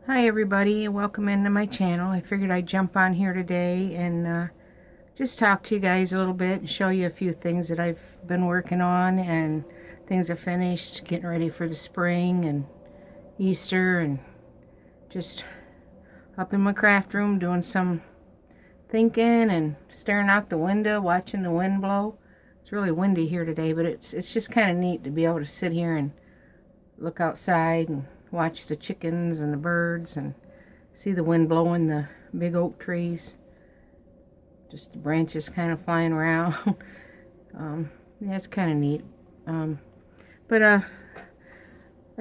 Hi everybody, welcome into my channel. I figured I'd jump on here today and just talk to you guys a little bit and show you a few things that I've been working on and things I've finished, getting ready for the spring and Easter, and just up in my craft room doing some thinking and staring out the window, watching the wind blow. It's really windy here today, but it's just kind of neat to be able to sit here and look outside and watch the chickens and the birds and see the wind blowing the big oak trees. Just the branches kind of flying around. Yeah, it's kind of neat. But I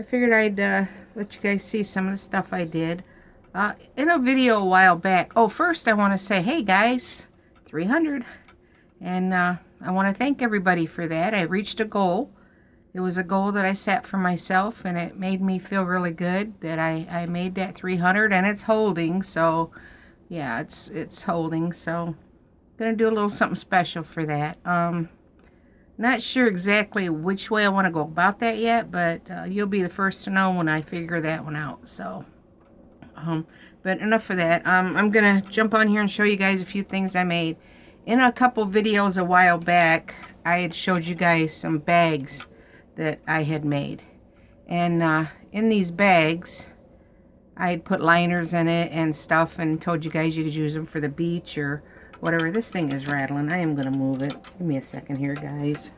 figured I'd let you guys see some of the stuff I did in a video a while back. Oh, first I want to say, hey guys, 300. And I want to thank everybody for that. I reached a goal. It was a goal that I set for myself, and it made me feel really good that I made that 300, and it's holding. So yeah, it's holding. So I'm gonna do a little something special for that. Not sure exactly which way I want to go about that yet, but you'll be the first to know when I figure that one out. So but enough of that. I'm gonna jump on here and show you guys a few things I made. In a couple videos a while back, I had showed you guys some bags that I had made, and in these bags I had put liners in it and stuff, and told you guys you could use them for the beach or whatever. This thing is rattling. I am gonna move it. Give me a second here, guys.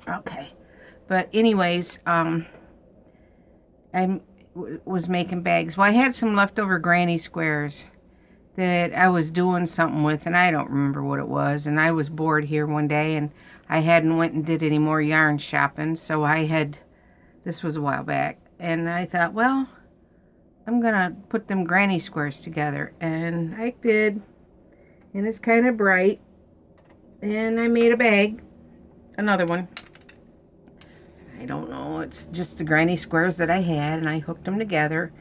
Okay, but anyways, I was making bags. Well, I had some leftover granny squares that I was doing something with, and I don't remember what it was, and I was bored here one day, and I hadn't went and did any more yarn shopping, so this was a while back, and I thought, well, I'm gonna put them granny squares together, and I did, and it's kind of bright, and I made a bag, another one. I don't know, it's just the granny squares that I had, and I hooked them together,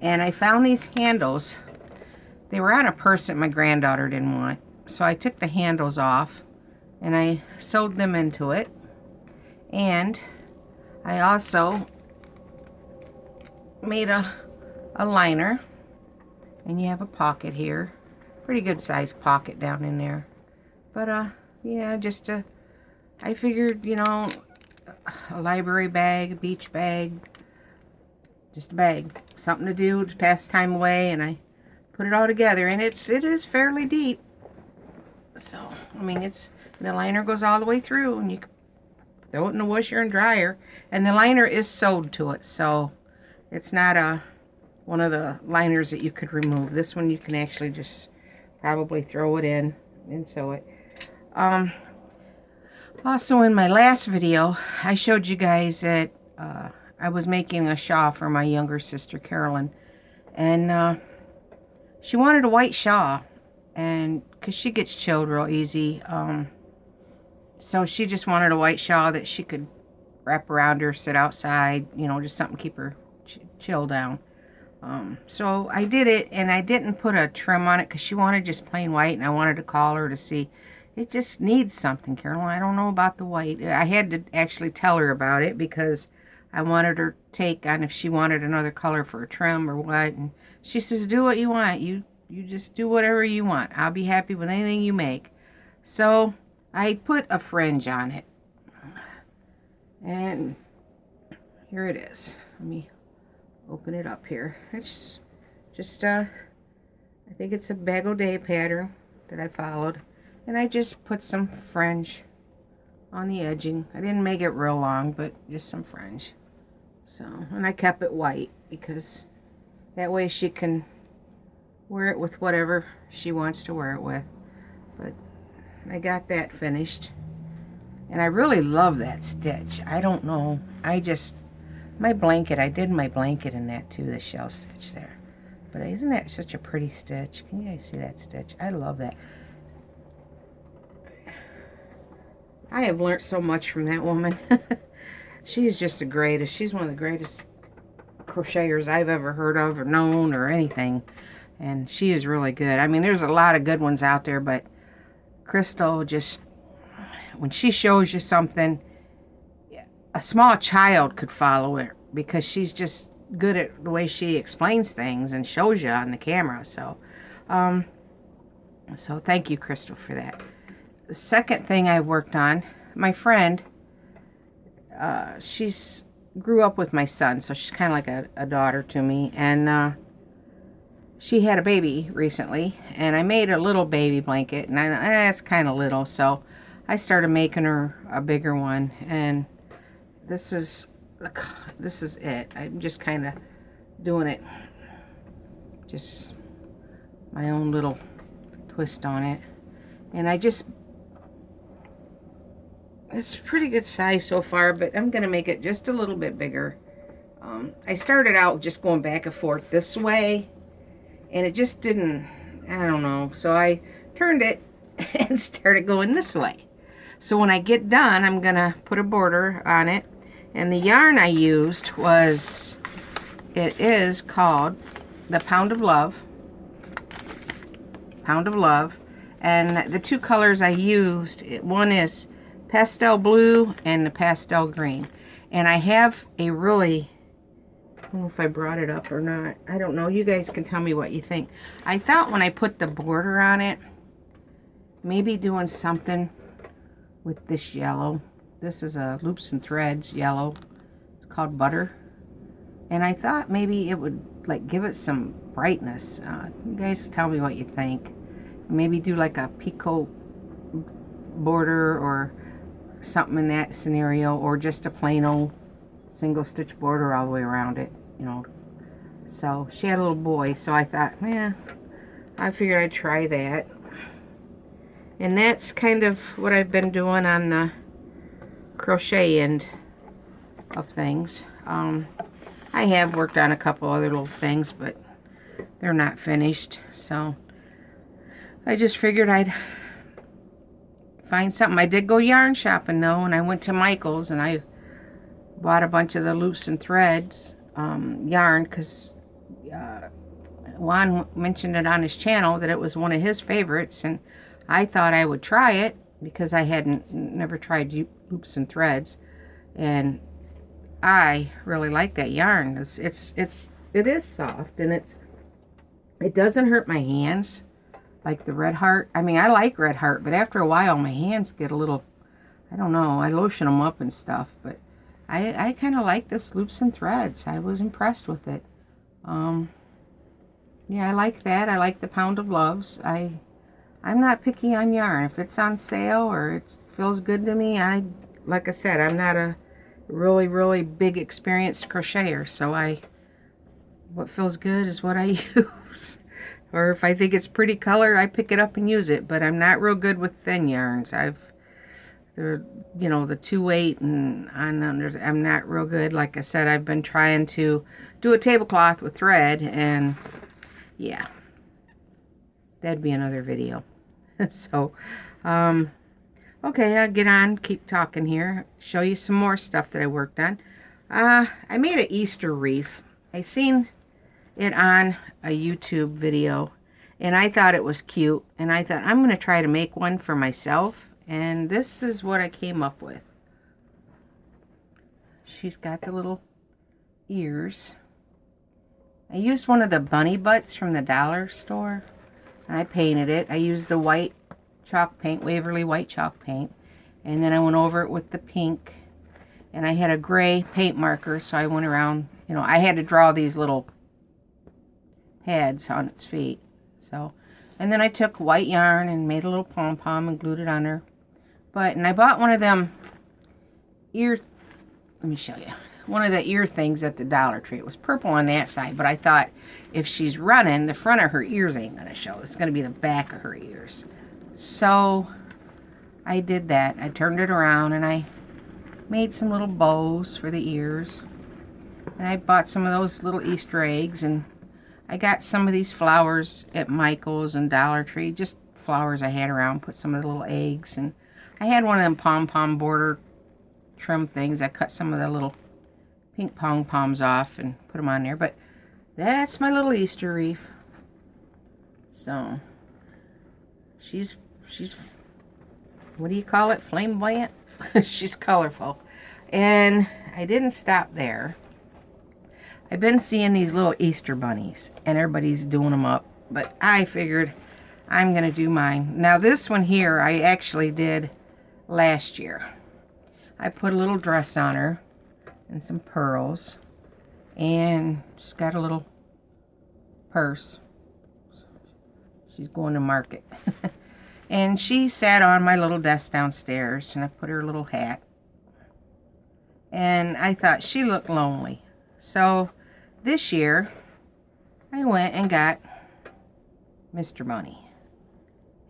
and I found these handles. They were on a purse that my granddaughter didn't want, so I took the handles off and I sewed them into it. And I also made a liner, and you have a pocket here, pretty good sized pocket down in there. But yeah, just I figured, you know, a library bag, a beach bag, just a bag, something to do to pass time away, and I put it all together, and it is fairly deep. So I mean, the liner goes all the way through, and you can throw it in the washer and dryer, and the liner is sewed to it, so it's not one of the liners that you could remove. This one you can actually just probably throw it in and sew it. Also, in my last video I showed you guys that I was making a shawl for my younger sister Carolyn, and she wanted a white shawl, and because she gets chilled real easy, so she just wanted a white shawl that she could wrap around her, sit outside, you know, just something to keep her chill down. So I did it, and I didn't put a trim on it because she wanted just plain white, and I wanted to call her to see. It just needs something, Carolyn. I don't know about the white. I had to actually tell her about it because I wanted her take on if she wanted another color for a trim or what, and she says, do what you want. You just do whatever you want. I'll be happy with anything you make. So I put a fringe on it, and here it is. Let me open it up here. It's just I think it's a Bag O' Day pattern that I followed, and I just put some fringe on the edging. I didn't make it real long, but just some fringe. So, and I kept it white because that way she can wear it with whatever she wants to wear it with. But I got that finished, and I really love that stitch. I don't know, my blanket, I did my blanket in that too, the shell stitch there. But isn't that such a pretty stitch? Can you guys see that stitch? I love that. I have learned so much from that woman. She is just the greatest. She's one of the greatest crocheters I've ever heard of or known or anything. And she is really good. I mean, there's a lot of good ones out there, but Crystal just, when she shows you something, a small child could follow it because she's just good at the way she explains things and shows you on the camera. So so thank you, Crystal, for that. The second thing I worked on, my friend, she's grew up with my son, so she's kind of like a daughter to me, and she had a baby recently, and I made a little baby blanket, and it's kind of little, so I started making her a bigger one, and this is it. I'm just kind of doing it, just my own little twist on it, and it's a pretty good size so far, but I'm gonna make it just a little bit bigger. I started out just going back and forth this way, and it just didn't, I don't know, so I turned it and started going this way. So when I get done, I'm gonna put a border on it, and the yarn I used was, it is called the Pound of Love, and the two colors I used, one is pastel blue and the pastel green, and I have a really, I don't know if I brought it up or not. I don't know. You guys can tell me what you think. I thought when I put the border on it, maybe doing something with this yellow. This is a Loops and Threads yellow. It's called Butter. And I thought maybe it would like give it some brightness. You guys tell me what you think. Maybe do like a picot border or something in that scenario, or just a plain old single stitch border all the way around it, you know. So she had a little boy, so I thought, yeah, I figured I'd try that. And that's kind of what I've been doing on the crochet end of things. I have worked on a couple other little things, but they're not finished, so I just figured I'd find something. I did go yarn shopping though, and I went to Michael's and I bought a bunch of the Loops and Threads yarn, because Juan mentioned it on his channel that it was one of his favorites, and I thought I would try it because I never tried Loops and Threads, and I really like that yarn. It is soft, and it doesn't hurt my hands like the Red Heart. I mean, I like Red Heart, but after a while my hands get a little, I don't know, I lotion them up and stuff, but I kind of like this Loops and Threads. I was impressed with it. Yeah, I like that. I like the Pound of Loves. I'm not picky on yarn. If it's on sale or it feels good to me, like I said, I'm not a really big experienced crocheter, so what feels good is what I use. Or if I think it's pretty color, I pick it up and use it. But I'm not real good with thin yarns. They're, you know, the 2/8 and on under. I'm not real good. Like I said, I've been trying to do a tablecloth with thread, and yeah, that'd be another video. So, okay, I'll get on, keep talking here, show you some more stuff that I worked on. I made an Easter wreath. I seen it on a YouTube video, and I thought it was cute, and I thought I'm going to try to make one for myself, and this is what I came up with. She's got the little ears. I used one of the bunny butts from the dollar store, and I painted it. I used the white chalk paint, Waverly white chalk paint, and then I went over it with the pink, and I had a gray paint marker, so I went around, you know, I had to draw these little pads on its feet. So, and then I took white yarn and made a little pom-pom and glued it on her. And I bought one of them let me show you, one of the ear things at the Dollar Tree. It was purple on that side, but I thought if she's running, the front of her ears ain't going to show. It's going to be the back of her ears. So I did that. I turned it around and I made some little bows for the ears. And I bought some of those little Easter eggs, and I got some of these flowers at Michael's and Dollar Tree, just flowers I had around, put some of the little eggs, and I had one of them pom-pom border trim things. I cut some of the little pink pom-poms off and put them on there, but that's my little Easter wreath. So, she's, what do you call it, flamboyant? She's colorful. And I didn't stop there. I've been seeing these little Easter bunnies, and everybody's doing them up, but I figured I'm going to do mine. Now this one here, I actually did last year. I put a little dress on her, and some pearls, and she's got a little purse. She's going to market. And she sat on my little desk downstairs, and I put her little hat. And I thought she looked lonely. So this year, I went and got Mr. Bunny.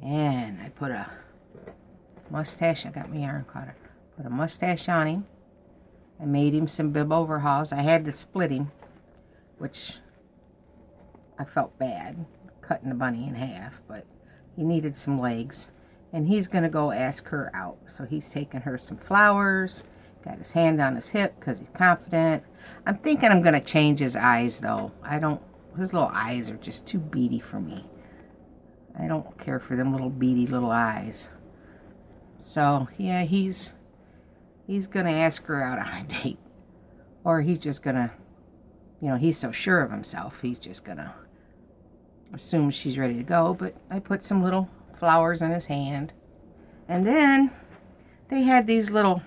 And I put a mustache, I got my yarn cutter. Put a mustache on him. I made him some bib overhauls. I had to split him, which I felt bad, cutting the bunny in half, but he needed some legs. And he's going to go ask her out. So he's taking her some flowers, got his hand on his hip because he's confident. I'm thinking I'm going to change his eyes, though. His little eyes are just too beady for me. I don't care for them little beady little eyes. So, yeah, he's going to ask her out on a date. Or he's just going to, he's so sure of himself, he's just going to assume she's ready to go. But I put some little flowers in his hand. And then they had these little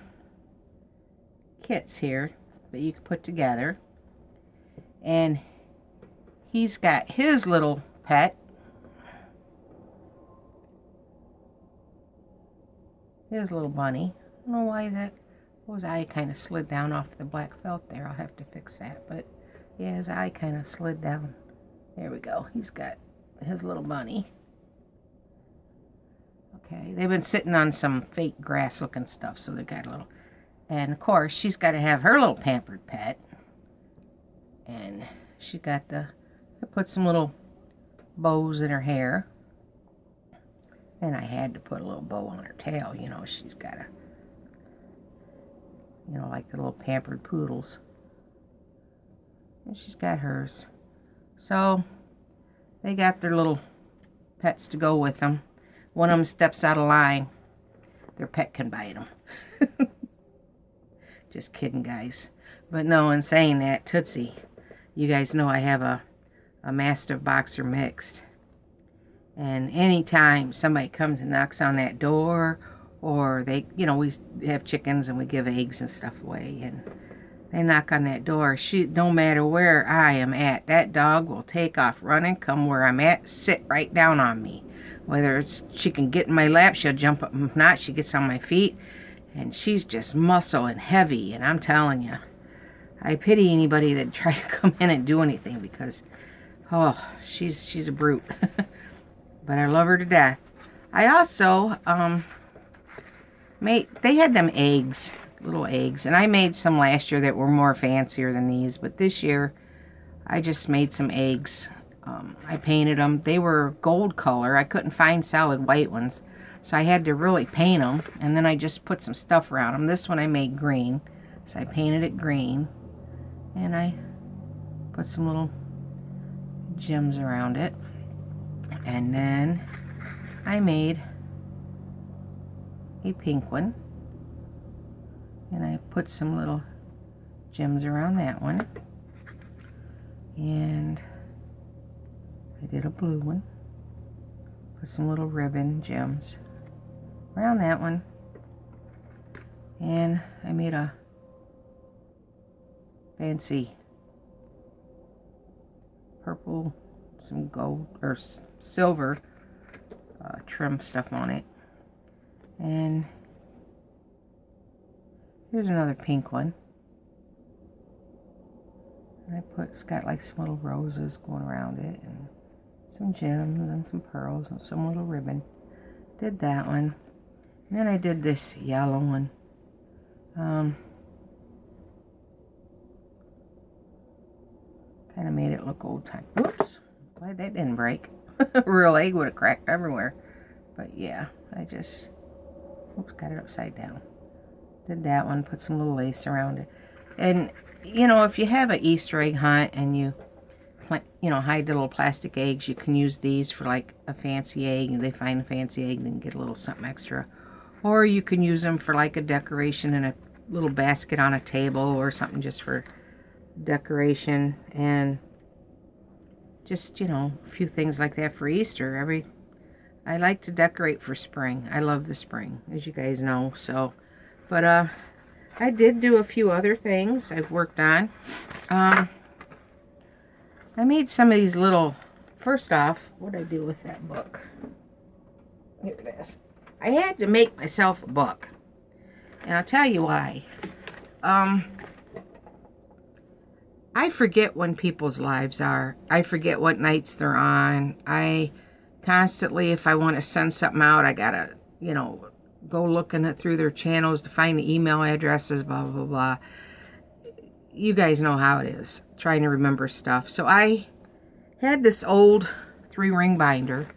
kits here that you can put together. And he's got his little pet. His little bunny. I don't know why his eye kind of slid down off the black felt there. I'll have to fix that. But yeah, his eye kind of slid down. There we go. He's got his little bunny. Okay, they've been sitting on some fake grass looking stuff, so they got a little. And of course, she's got to have her little pampered pet. And she got I put some little bows in her hair. And I had to put a little bow on her tail. She's got like the little pampered poodles. And she's got hers. So, they got their little pets to go with them. One of them steps out of line, their pet can bite them. Just kidding, guys. But no, in saying that, Tootsie, you guys know I have a Mastiff Boxer mixed. And anytime somebody comes and knocks on that door, or they, we have chickens and we give eggs and stuff away, and they knock on that door, no matter where I am at, that dog will take off running, come where I'm at, sit right down on me. Whether she can get in my lap, she'll jump up. If not, she gets on my feet, and she's just muscle and heavy. And I'm telling you, I pity anybody that try to come in and do anything, because, she's a brute. But I love her to death. I also they had them eggs, little eggs, and I made some last year that were more fancier than these, but this year I just made some eggs. I painted them. They were gold color. I couldn't find solid white ones, so I had to really paint them, and then I just put some stuff around them. This one I made green, so I painted it green, and I put some little gems around it. And then I made a pink one, and I put some little gems around that one, and I did a blue one, put some little ribbon gems around that one, and I made a fancy purple, some gold or silver trim stuff on it. And here's another pink one. And it's got like some little roses going around it, and some gems and some pearls and some little ribbon. Did that one. And then I did this yellow one. Kind of made it look old time. Whoops. Glad that didn't break. A real egg would have cracked everywhere. But yeah, I just, got it upside down. Did that one, put some little lace around it. And, if you have an Easter egg hunt and you, hide the little plastic eggs, you can use these for like a fancy egg. And they find a fancy egg and then get a little something extra. Or you can use them for like a decoration in a little basket on a table, or something just for decoration, and just, you know, a few things like that for Easter. I like to decorate for spring. I love the spring, as you guys know. So, but I did do a few other things I've worked on. I made some of these little, first off, what did I do with that book? Here it is. I had to make myself a book. And I'll tell you why. I forget when people's lives are. I forget what nights they're on. I constantly, if I want to send something out, I gotta, you know, go looking through their channels to find the email addresses, blah, blah, blah. You guys know how it is, trying to remember stuff. So I had this old 3-ring binder,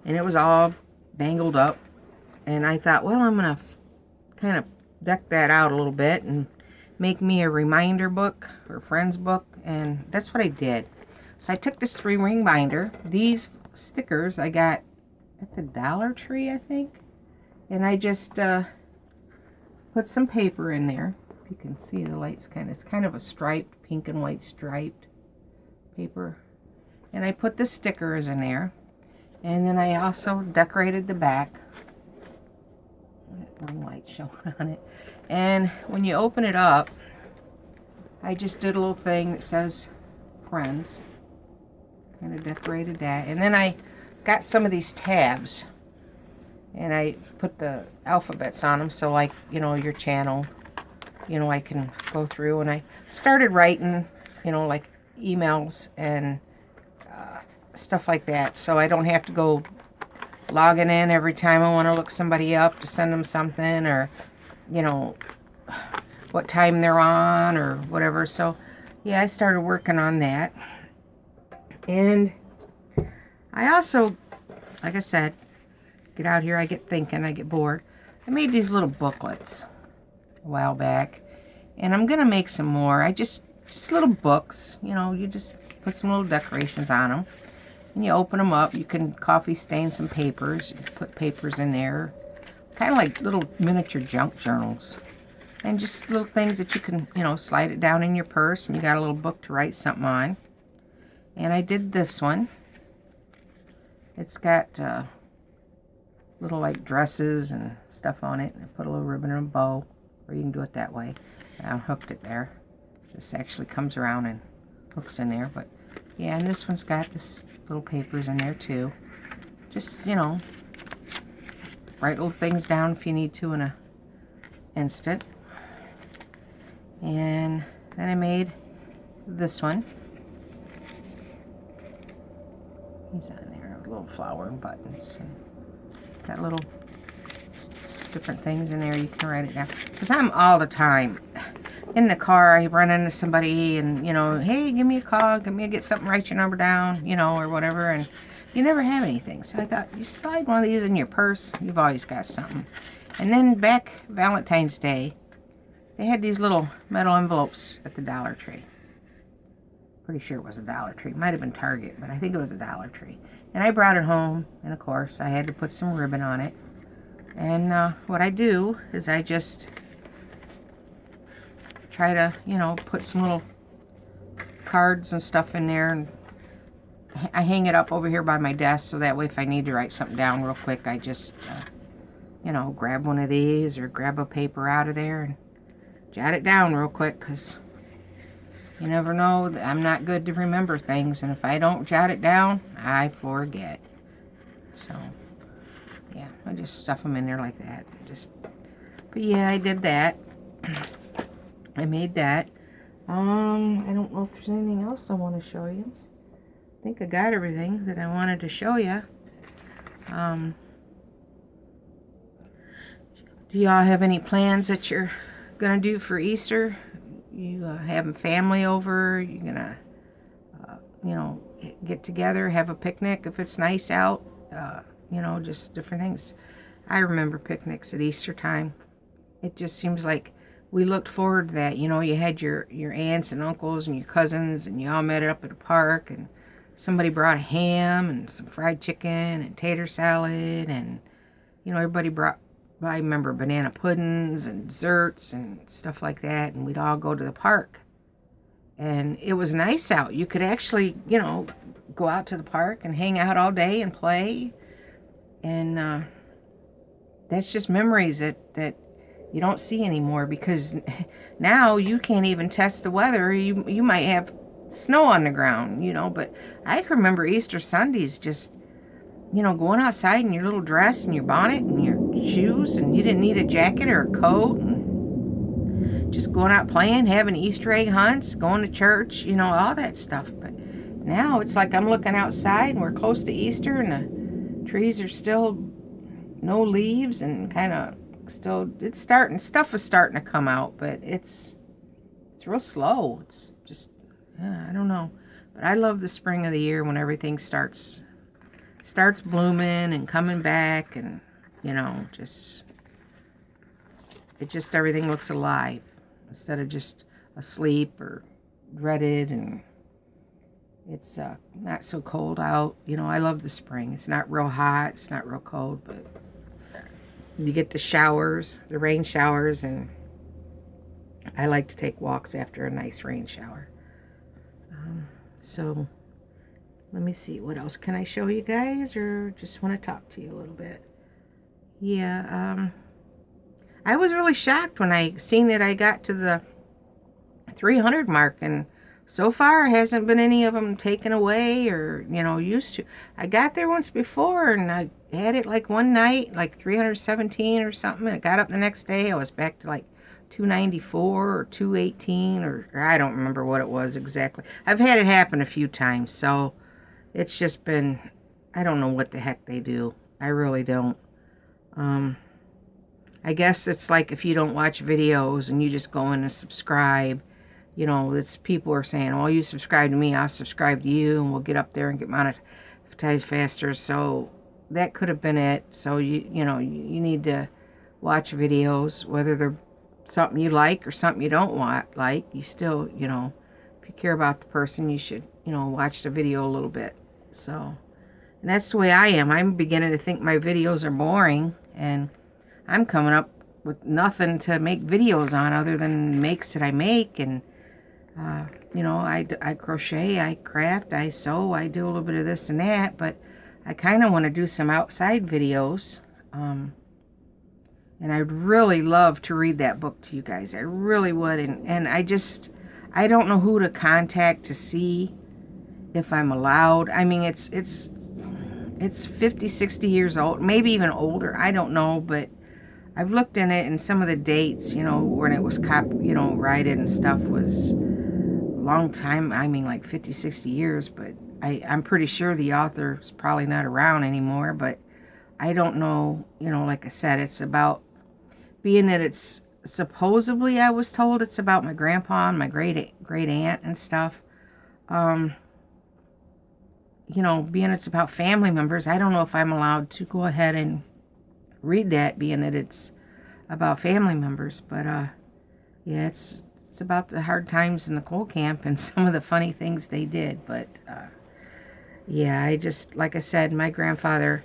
and it was all bangled up. And I thought, well, I'm going to kind of deck that out a little bit and make me a reminder book or friends book. And that's what I did. So I took this 3-ring binder. These stickers I got at the Dollar Tree, I think. And I just put some paper in there. If you can see, the light's it's kind of a striped, pink and white striped paper. And I put the stickers in there. And then I also decorated the back. Ring light showing on it. And when you open it up, I just did a little thing that says friends. Kind of decorated that. And then I got some of these tabs. And I put the alphabets on them. So like, you know, your channel, you know, I can go through. And I started writing, you know, like emails and stuff like that. So I don't have to go logging in every time I want to look somebody up to send them something, or, you know, what time they're on or whatever. So yeah, I started working on that. And I also, like I said, get out here, I get thinking, I get bored. I made these little booklets a while back, and I'm gonna make some more. I just little books, you know, you just put some little decorations on them. And you open them up, you can coffee stain some papers, you can put papers in there, kind of like little miniature junk journals. And just little things that you can, you know, slide it down in your purse, and you got a little book to write something on. And I did this one. It's got little like dresses and stuff on it. And I put a little ribbon and a bow, or you can do it that way. And I hooked it there. This actually comes around and hooks in there, but yeah, and this one's got this little papers in there too. Just, you know, write little things down if you need to in an instant. And then I made this one. He's on there, a little flower and buttons. And got little different things in there. You can write it down. Because I'm all the time in the car, I run into somebody and, you know, hey, give me a call, get something, write your number down, you know, or whatever, and you never have anything. So I thought, you slide one of these in your purse, you've always got something. And then back Valentine's Day, they had these little metal envelopes at the Dollar Tree. Pretty sure it was a Dollar Tree. Might have been Target, but I think it was a Dollar Tree. And I brought it home, and of course, I had to put some ribbon on it. And what I do is I just try to, you know, put some little cards and stuff in there, and I hang it up over here by my desk, so that way if I need to write something down real quick, I just, you know, grab one of these or grab a paper out of there and jot it down real quick, because you never know. I'm not good to remember things, and if I don't jot it down, I forget. So yeah, I just stuff them in there like that. But yeah, I did that. I made that. I don't know if there's anything else I want to show you. I think I got everything that I wanted to show you. Do y'all have any plans that you're gonna do for Easter? You having family over? You gonna, you know, get together, have a picnic if it's nice out? You know, just different things. I remember picnics at Easter time. It just seems like we looked forward to that. You know, you had your aunts and uncles and your cousins, and you all met up at a park, and somebody brought a ham and some fried chicken and tater salad, and, you know, everybody brought, I remember, banana puddings and desserts and stuff like that, and we'd all go to the park. And it was nice out. You could actually, you know, go out to the park and hang out all day and play. And that's just memories that you don't see anymore, because now you can't even test the weather. You might have snow on the ground, you know, but I can remember Easter Sundays just, you know, going outside in your little dress and your bonnet and your shoes, and you didn't need a jacket or a coat, and just going out playing, having Easter egg hunts, going to church, you know, all that stuff. But now it's like I'm looking outside and we're close to Easter and the trees are still no leaves and kind of still, stuff is starting to come out, but it's real slow. It's just, yeah, I don't know. But I love the spring of the year when everything starts blooming and coming back, and, you know, everything looks alive instead of just asleep or dreaded. And it's not so cold out. You know, I love the spring. It's not real hot, it's not real cold, but you get the showers, the rain showers, and I like to take walks after a nice rain shower. So let me see, what else can I show you guys, or just want to talk to you a little bit? Yeah, I was really shocked when I seen that I got to the 300 mark, and so far hasn't been any of them taken away or, you know, used to. I got there once before and I had it like one night, like 317 or something, and I got up the next day, I was back to like 294 or 218, or I don't remember what it was exactly. I've had it happen a few times, so it's just been, I don't know what the heck they do. I really don't. I guess it's like if you don't watch videos and you just go in and subscribe, you know, it's people are saying, oh, you subscribe to me, I'll subscribe to you, and we'll get up there and get monetized faster. So that could have been it. So you know, you need to watch videos, whether they're something you like or something you don't like. You still, you know, if you care about the person, you should, you know, watch the video a little bit. So, and that's the way I am. I'm beginning to think my videos are boring, and I'm coming up with nothing to make videos on other than makes that I make. And you know, I crochet, I craft, I sew, I do a little bit of this and that, but I kind of want to do some outside videos. And I'd really love to read that book to you guys. I really would. And I don't know who to contact to see if I'm allowed. I mean, it's 50, 60 years old, maybe even older. I don't know, but I've looked in it, and some of the dates, you know, when it was righted and stuff was long time. I mean, like 50, 60 years, but I'm pretty sure the author's probably not around anymore. But I don't know, you know, like I said, it's about, being that it's supposedly, I was told it's about my grandpa and my great aunt and stuff. You know, being it's about family members, I don't know if I'm allowed to go ahead and read that, being that it's about family members. But yeah, it's about the hard times in the coal camp and some of the funny things they did. But yeah, I just, like I said, my grandfather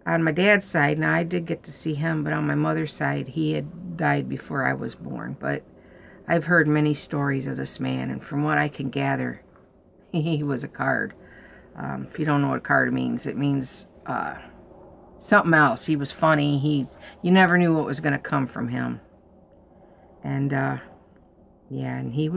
on my dad's side, now I did get to see him, but on my mother's side, he had died before I was born. But I've heard many stories of this man, and from what I can gather, he was a card. If you don't know what card means, it means something else. He was funny. You never knew what was going to come from him. And yeah, and he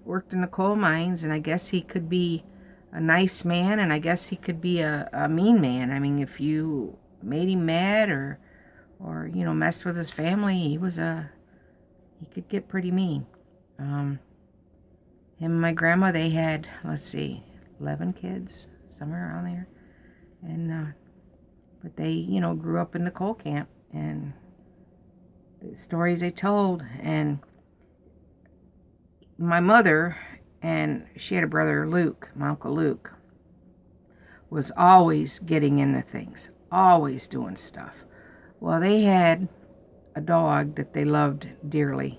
worked in the coal mines, and I guess he could be a nice man, and I guess he could be a mean man. I mean, if you made him mad or you know, messed with his family, he could get pretty mean. Him and my grandma, they had, let's see, 11 kids, somewhere around there. And but they, you know, grew up in the coal camp, and the stories they told. And my mother, and she had a brother, Luke, my Uncle Luke, was always getting into things, always doing stuff. Well, they had a dog that they loved dearly.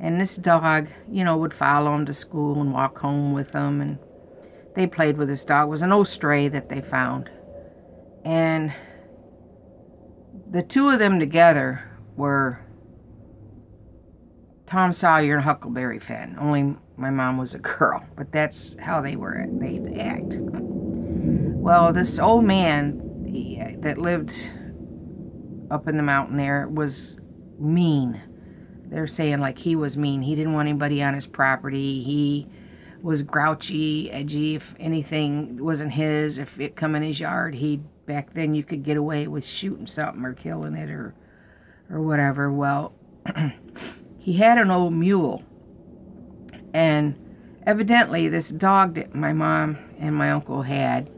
And this dog, you know, would follow them to school and walk home with them. And they played with this dog. It was an old stray that they found. And the two of them together were Tom Sawyer and Huckleberry Finn. Only my mom was a girl, but that's how they'd act. Well, this old man that lived up in the mountain there was mean. They're saying like he was mean. He didn't want anybody on his property. He was grouchy, edgy. If anything wasn't his, if it come in his yard, back then you could get away with shooting something or killing it or whatever. Well, he had an old mule, and evidently this dog that my mom and my uncle had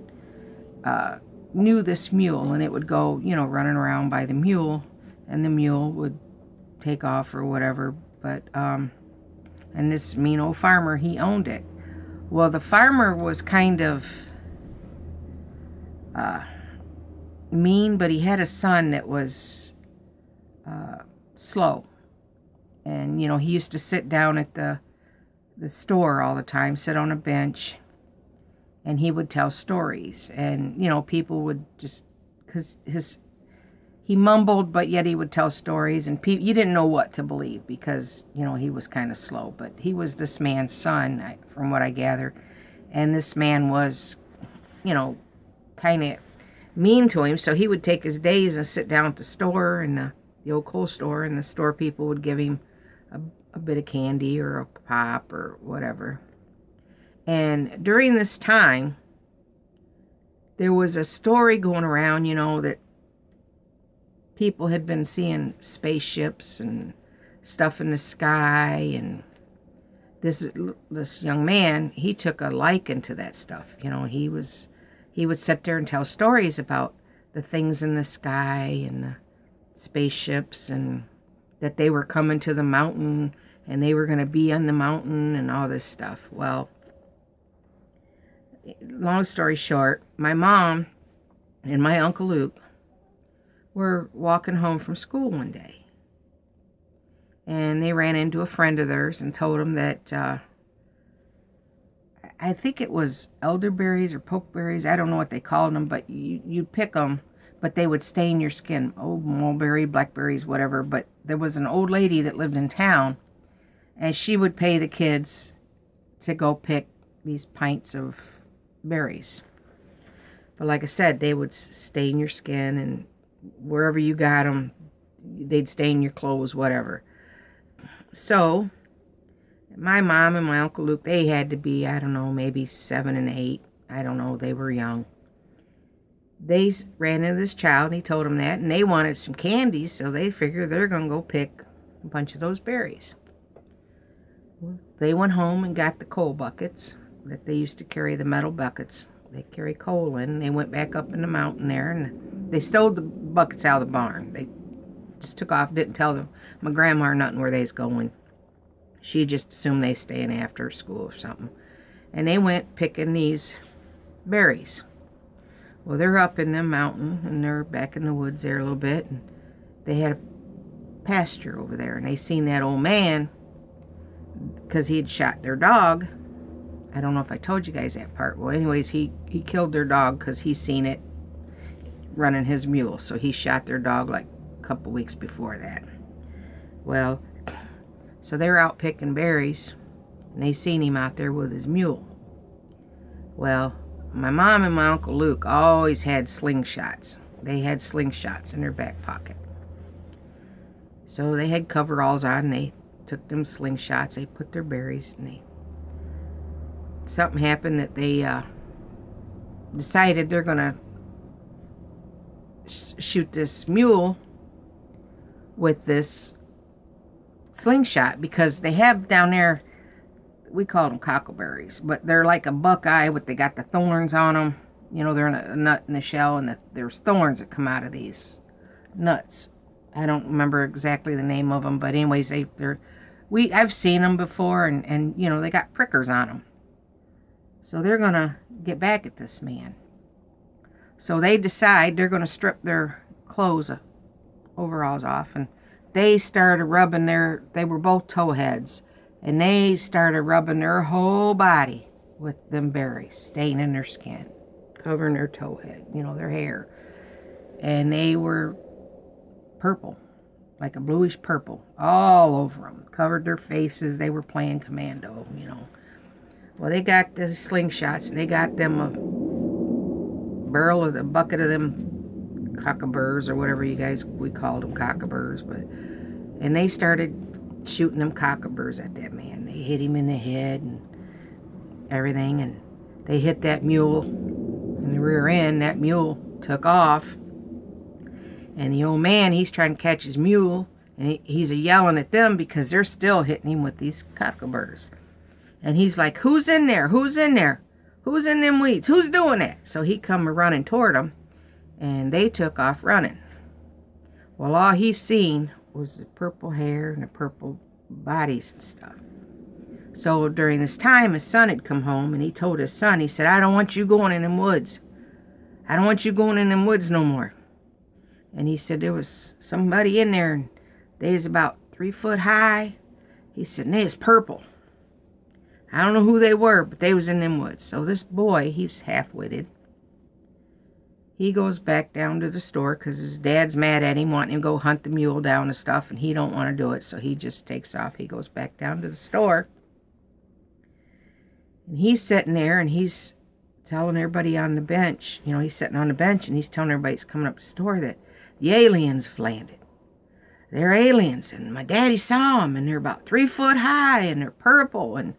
knew this mule, and it would go, running around by the mule, and the mule would take off or whatever. But and this mean old farmer, he owned it. Well, the farmer was kind of mean, but he had a son that was slow. And he used to sit down at the store all the time, sit on a bench, and he would tell stories. And people would just, because he mumbled, but yet he would tell stories, and you didn't know what to believe because he was kind of slow. But he was this man's son, from what I gather, and this man was kind of mean to him. So he would take his days and sit down at the store, and the old coal store, and the store people would give him a bit of candy or a pop or whatever. And during this time, there was a story going around, that people had been seeing spaceships and stuff in the sky, and this young man, he took a liking to that stuff. He would sit there and tell stories about the things in the sky and the spaceships, and that they were coming to the mountain and they were going to be on the mountain and all this stuff. Well, long story short, my mom and my Uncle Luke were walking home from school one day, and they ran into a friend of theirs and told them that I think it was elderberries or pokeberries, I don't know what they called them, but you pick them, but they would stain your skin. Oh, mulberry, blackberries, whatever. But there was an old lady that lived in town, and she would pay the kids to go pick these pints of berries. But like I said, they would stain your skin, and wherever you got them, they'd stain your clothes, whatever. So my mom and my Uncle Luke, they had to be, I don't know, maybe 7 and 8. I don't know, they were young. They ran into this child, and he told them that, and they wanted some candy, so they figured they're going to go pick a bunch of those berries. They went home and got the coal buckets that they used to carry, the metal buckets. They carry coal in, and they went back up in the mountain there, and they stole the buckets out of the barn. They just took off, didn't tell my grandma nothing where they was going. She just assumed they staying after school or something. And they went picking these berries. Well, they're up in the mountain, and they're back in the woods there a little bit, and they had a pasture over there, and they seen that old man, because he had shot their dog. I don't know if I told you guys that part. Well, anyways, he killed their dog because he seen it running his mule, so he shot their dog like a couple weeks before that. Well, so they were out picking berries, and they seen him out there with his mule. Well, my mom and my Uncle Luke always had slingshots. They had slingshots in their back pocket. So they had coveralls on. They took them slingshots. They put their berries, and something happened that they decided they're going to shoot this mule with this slingshot, because they have down there, we call them cockleberries, but they're like a buckeye, but they got the thorns on them. They're in a nut in the shell, and there's thorns that come out of these nuts. I don't remember exactly the name of them, but anyways, I've seen them before, and they got prickers on them. So they're gonna get back at this man. So they decide they're gonna strip their clothes, overalls off, and they started rubbing they were both towheads, and they started rubbing their whole body with them berries, staining their skin, covering their towhead, their hair. And they were purple. like a bluish purple, all over them, covered their faces. They were playing commando, you know. Well, they got the slingshots, and they got them a barrel of the bucket of them cockaburs, or whatever we called them, cockaburs, and they started shooting them cockaburs at that man. They hit him in the head and everything, and they hit that mule in the rear end. That mule took off, and the old man, he's trying to catch his mule, and he's yelling at them because they're still hitting him with these cockaburs. And he's like, who's in there? Who's in there? Who's in them weeds? Who's doing that? So he come running toward them, and they took off running. Well, all he seen was the purple hair and the purple bodies and stuff. So during this time, his son had come home, and he told his son, he said, I don't want you going in them woods. I don't want you going in them woods no more. And he said there was somebody in there, and they was about 3 foot high. He said, and they was purple. I don't know who they were, but they was in them woods. So this boy, he's half-witted. He goes back down to the store because his dad's mad at him, wanting him to go hunt the mule down and stuff, and he don't want to do it, so he just takes off. He goes back down to the store. And he's sitting there, and he's telling everybody on the bench, you know, he's sitting on the bench, and he's telling everybody that's coming up to the store that the aliens have landed. They're aliens, and my daddy saw them, and they're about 3 foot high, and they're purple, and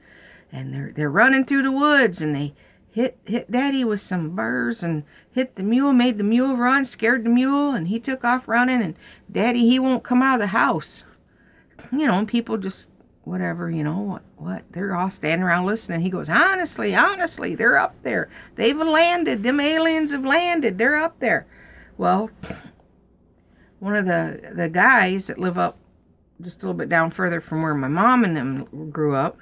they're running through the woods, and they hit Daddy with some burrs and hit the mule, made the mule run, scared the mule, and he took off running, and Daddy, he won't come out of the house. You know, and people just, whatever, you know, what, they're all standing around listening. He goes, honestly, they're up there. They've landed. Them aliens have landed. They're up there. Well, one of the guys that live up just a little bit down further from where my mom and them grew up,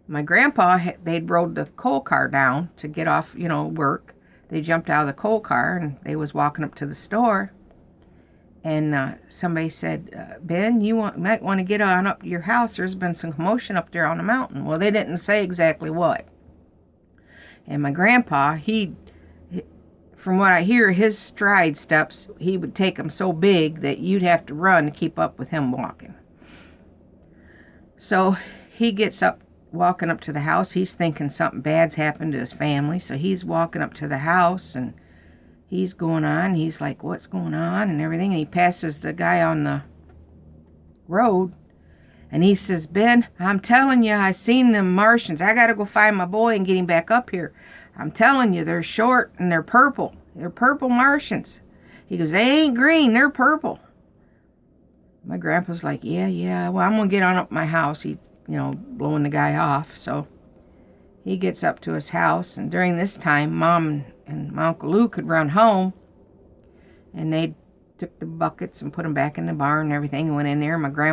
my grandpa, they'd rode the coal car down to get off, you know, work. They jumped out of the coal car, and they was walking up to the store. And somebody said, Ben, you might want to get on up to your house. There's been some commotion up there on the mountain. Well, they didn't say exactly what. And my grandpa, from what I hear, his stride steps, he would take them so big that you'd have to run to keep up with him walking. So he gets up, walking up to the house. He's thinking something bad's happened to his family. So he's walking up to the house, and he's going on. He's like, what's going on and everything. And he passes the guy on the road, and he says, Ben, I'm telling you, I seen them Martians. I got to go find my boy and get him back up here. I'm telling you, they're short and they're purple. They're purple Martians. He goes, they ain't green. They're purple. My grandpa's like, yeah. Well, I'm going to get on up my house. He, you know, blowing the guy off. So he gets up to his house, and during this time, Mom and my Uncle Luke had run home, and they took the buckets and put them back in the barn and everything, and went in there. My grandma